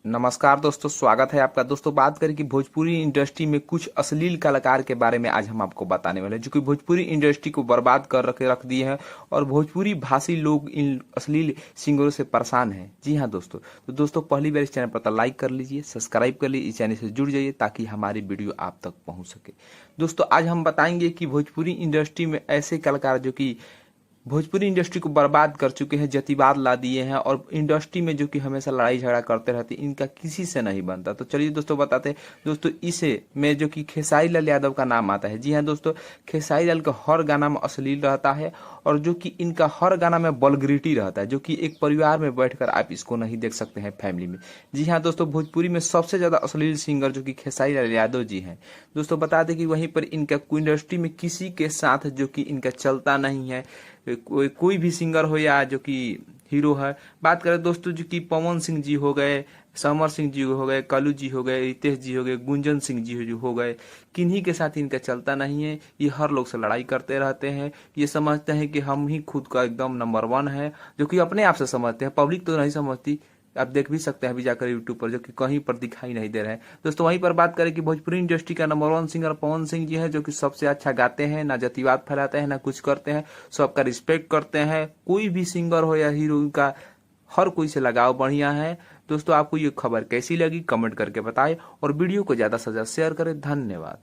नमस्कार दोस्तों, स्वागत है आपका। दोस्तों, बात करें कि भोजपुरी इंडस्ट्री में कुछ अश्लील कलाकार के बारे में आज हम आपको बताने वाले हैं, जो कि भोजपुरी इंडस्ट्री को बर्बाद कर रख दिए हैं और भोजपुरी भाषी लोग इन अश्लील सिंगरों से परेशान हैं। जी हाँ दोस्तों, तो दोस्तों पहली बार इस चैनल पर तो लाइक कर लीजिए, सब्सक्राइब कर लीजिए, इस चैनल से जुड़ जाइए ताकि हमारी वीडियो आप तक पहुँच सके। दोस्तों, आज हम बताएंगे कि भोजपुरी इंडस्ट्री में ऐसे कलाकार जो कि भोजपुरी इंडस्ट्री को बर्बाद कर चुके हैं, जातिवाद ला दिए हैं और इंडस्ट्री में जो कि हमेशा लड़ाई झगड़ा करते रहते हैं, इनका किसी से नहीं बनता। तो चलिए दोस्तों बताते हैं। दोस्तों, इसे में जो कि खेसारी लाल यादव का नाम आता है। जी हाँ दोस्तों, खेसारी लाल का हर गाना में अश्लील रहता है और जो कि इनका हर गाना में वल्गैरिटी रहता है, जो कि एक परिवार में बैठकर आप इसको नहीं देख सकते हैं फैमिली में। जी हाँ दोस्तों, भोजपुरी में सबसे ज्यादा अश्लील सिंगर जो कि खेसारी लाल यादव जी हैं। दोस्तों बता दें कि वहीं पर इनका इंडस्ट्री में किसी के साथ जो कि इनका चलता नहीं है। कोई भी सिंगर हो या जो कि हीरो है, बात करें दोस्तों जो कि पवन सिंह जी हो गए, समर सिंह जी हो गए, कलू जी हो गए, रितेश जी हो गए, गुंजन सिंह जी हो गए, किन्हीं के साथ इनका चलता नहीं है। ये हर लोग से लड़ाई करते रहते हैं। ये समझते हैं कि हम ही खुद का एकदम नंबर वन है, जो कि अपने आप से समझते हैं, पब्लिक तो नहीं समझती। आप देख भी सकते हैं अभी जाकर यूट्यूब पर, जो कि कहीं पर दिखाई नहीं दे रहे हैं। दोस्तों वहीं पर बात करें कि भोजपुरी इंडस्ट्री का number one singer Pawan Singh ji है, जो कि सबसे अच्छा गाते हैं, ना जातिवाद फैलाते हैं, ना कुछ करते हैं, सबका रिस्पेक्ट करते हैं। कोई भी सिंगर हो या हीरो का हर कोई से लगाव बढ़िया है। दोस्तों, आपको ये खबर कैसी लगी कमेंट करके बताएं और वीडियो को ज्यादा से ज्यादा शेयर करें। धन्यवाद।